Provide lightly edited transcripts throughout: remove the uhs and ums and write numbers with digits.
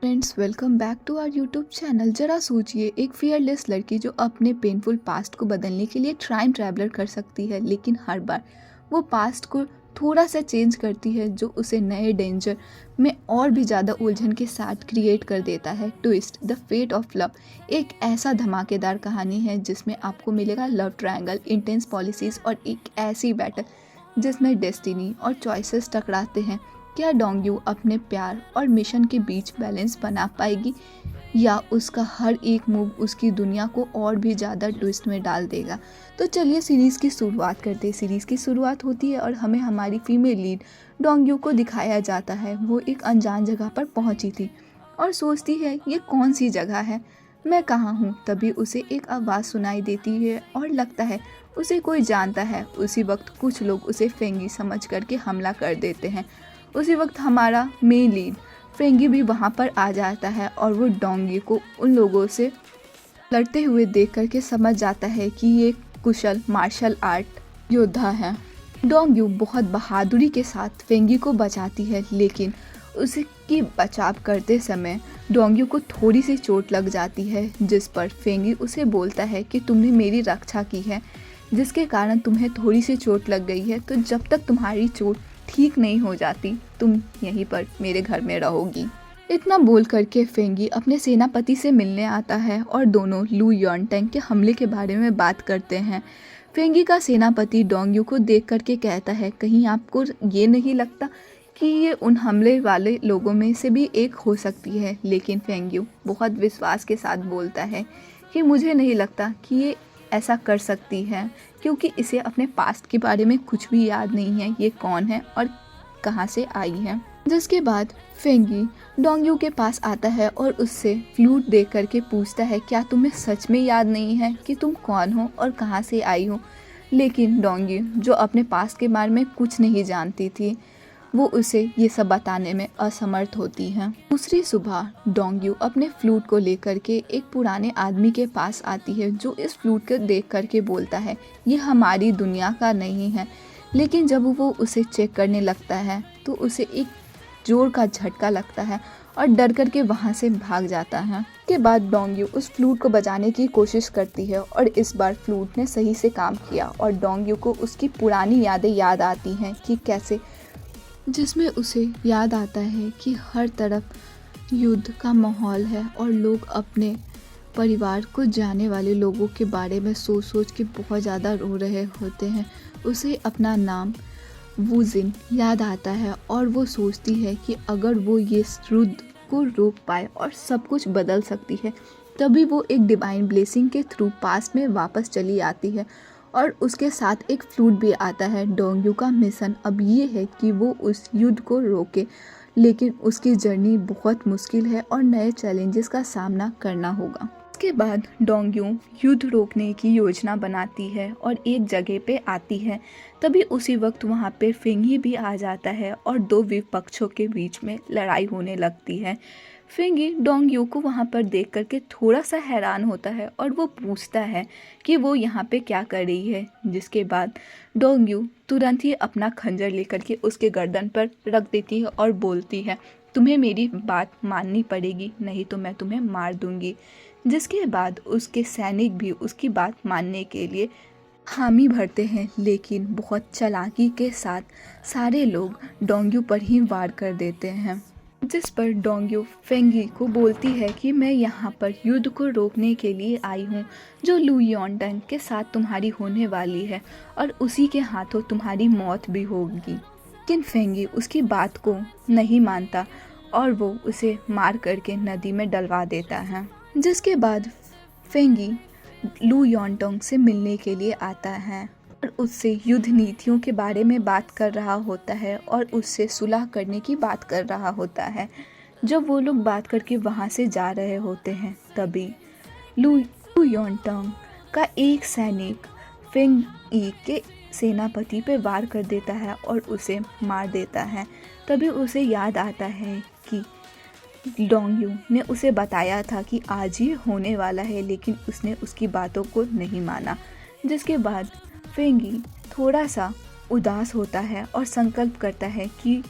Friends, welcome back to our YouTube channel. जरा सोचिए, एक फियरलेस लड़की जो अपने पेनफुल पास्ट को बदलने के लिए टाइम ट्रैवलर कर सकती है, लेकिन हर बार वो पास्ट को थोड़ा सा चेंज करती है जो उसे नए डेंजर में और भी ज़्यादा उलझन के साथ क्रिएट कर देता है। Twist the fate of love एक ऐसा धमाकेदार कहानी है जिसमें आपको मिलेगा लव ट्रायंगल, इंटेंस पॉलिसीज़ और एक ऐसी बैटल जिसमें डेस्टिनी और चॉइसेस टकराते हैं। क्या डोंग्यू अपने प्यार और मिशन के बीच बैलेंस बना पाएगी, या उसका हर एक मूव उसकी दुनिया को और भी ज़्यादा ट्विस्ट में डाल देगा? तो चलिए सीरीज़ की शुरुआत करते हैं। सीरीज़ की शुरुआत होती है और हमें हमारी फीमेल लीड डोंग्यू को दिखाया जाता है। वो एक अनजान जगह पर पहुंची थी और सोचती है, ये कौन सी जगह है, मैं कहाँ हूँ। तभी उसे एक आवाज़ सुनाई देती है और लगता है उसे कोई जानता है। उसी वक्त कुछ लोग उसे फेंगी समझ करके हमला कर देते हैं। उसी वक्त हमारा मेन लीड फेंगी भी वहाँ पर आ जाता है और वो डोंगी को उन लोगों से लड़ते हुए देख करके समझ जाता है कि ये कुशल मार्शल आर्ट योद्धा है। डोंग्यू बहुत बहादुरी के साथ फेंगी को बचाती है, लेकिन उसकी बचाव करते समय डोंग्यू को थोड़ी सी चोट लग जाती है, जिस पर फेंगी उसे बोलता है कि तुमने मेरी रक्षा की है, जिसके कारण तुम्हें थोड़ी सी चोट लग गई है, तो जब तक तुम्हारी चोट ठीक नहीं हो जाती तुम यहीं पर मेरे घर में रहोगी। इतना बोल करके फेंगी अपने सेनापति से मिलने आता है और दोनों लू यॉन्टेंग के हमले के बारे में बात करते हैं। फेंगी का सेनापति डोंग्यू को देख करके कहता है, कहीं आपको ये नहीं लगता कि ये उन हमले वाले लोगों में से भी एक हो सकती है? लेकिन फेंग्यू बहुत विश्वास के साथ बोलता है कि मुझे नहीं लगता कि ये ऐसा कर सकती है, क्योंकि इसे अपने पास्ट के बारे में कुछ भी याद नहीं है, ये कौन है और कहाँ से आई है। जिसके बाद फेंगी डोंग्यू के पास आता है और उससे फ्लूट देख करके पूछता है, क्या तुम्हें सच में याद नहीं है कि तुम कौन हो और कहाँ से आई हो? लेकिन डोंगी, जो अपने पास्ट के बारे में कुछ नहीं जानती थी, वो उसे ये सब बताने में असमर्थ होती है। दूसरी सुबह डोंग्यू अपने फ्लूट को लेकर के एक पुराने आदमी के पास आती है, जो इस फ्लूट को देख करके बोलता है, ये हमारी दुनिया का नहीं है। लेकिन जब वो उसे चेक करने लगता है तो उसे एक जोर का झटका लगता है और डर करके वहाँ से भाग जाता है। के बाद डोंग्यू उस फ्लूट को बजाने की कोशिश करती है और इस बार फ्लूट ने सही से काम किया और डोंग्यू को उसकी पुरानी यादें याद आती हैं कि कैसे, जिसमें उसे याद आता है कि हर तरफ युद्ध का माहौल है और लोग अपने परिवार को जाने वाले लोगों के बारे में सोच सोच के बहुत ज़्यादा रो रहे होते हैं। उसे अपना नाम वूजिन याद आता है और वो सोचती है कि अगर वो ये युद्ध को रोक पाए और सब कुछ बदल सकती है, तभी वो एक डिवाइन ब्लेसिंग के थ्रू पास्ट में वापस चली आती है और उसके साथ एक फ्लूट भी आता है। डोंग्यू का मिशन अब ये है कि वो उस युद्ध को रोके, लेकिन उसकी जर्नी बहुत मुश्किल है और नए चैलेंजेस का सामना करना होगा। इसके बाद डोंग्यू युद्ध रोकने की योजना बनाती है और एक जगह पे आती है। तभी उसी वक्त वहाँ पे फेंगी भी आ जाता है और दो विपक्षों के बीच में लड़ाई होने लगती है। फेंगी डोंग्यू को वहाँ पर देख करके थोड़ा सा हैरान होता है और वो पूछता है कि वो यहाँ पे क्या कर रही है। जिसके बाद डोंग्यू तुरंत ही अपना खंजर लेकर के उसके गर्दन पर रख देती है और बोलती है, तुम्हें मेरी बात माननी पड़ेगी, नहीं तो मैं तुम्हें मार दूंगी। जिसके बाद उसके सैनिक भी उसकी बात मानने के लिए हामी भरते हैं, लेकिन बहुत चालाकी के साथ सारे लोग डोंग्यू पर ही वार कर देते हैं। जिस पर डोंग्यू फेंगी को बोलती है कि मैं यहाँ पर युद्ध को रोकने के लिए आई हूँ, जो लू यॉन्टन के साथ तुम्हारी होने वाली है और उसी के हाथों तुम्हारी मौत भी होगी। लेकिन फेंगी उसकी बात को नहीं मानता और वो उसे मार करके नदी में डलवा देता है। जिसके बाद फेंगी लू यॉन्टोंग से मिलने के लिए आता है और उससे युद्ध नीतियों के बारे में बात कर रहा होता है और उससे सुलह करने की बात कर रहा होता है। जब वो लोग बात करके वहाँ से जा रहे होते हैं, तभी लू यॉन्टोंग का एक सैनिक फेंग ई के सेनापति पे वार कर देता है और उसे मार देता है। तभी उसे याद आता है कि डोंग्यू ने उसे बताया था कि आज ही होने वाला है, लेकिन उसने उसकी बातों को नहीं माना। जिसके बाद फेंगी थोड़ा सा उदास होता है और संकल्प करता है कि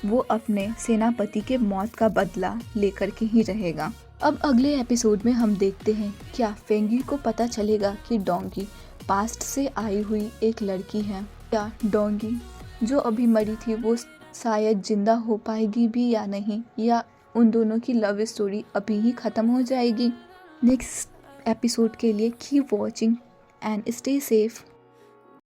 वो अपने सेनापति के मौत का बदला लेकर के ही रहेगा। अब अगले एपिसोड में हम देखते हैं क्या फेंगी को पता चलेगा कि डोंगी पास्ट से आई हुई एक लड़की है, या डोंगी जो अभी मरी थी वो शायद जिंदा हो पाएगी भी या नहीं, या उन दोनों की लव स्टोरी अभी ही ख़त्म हो जाएगी। नेक्स्ट एपिसोड के लिए keep watching and stay safe.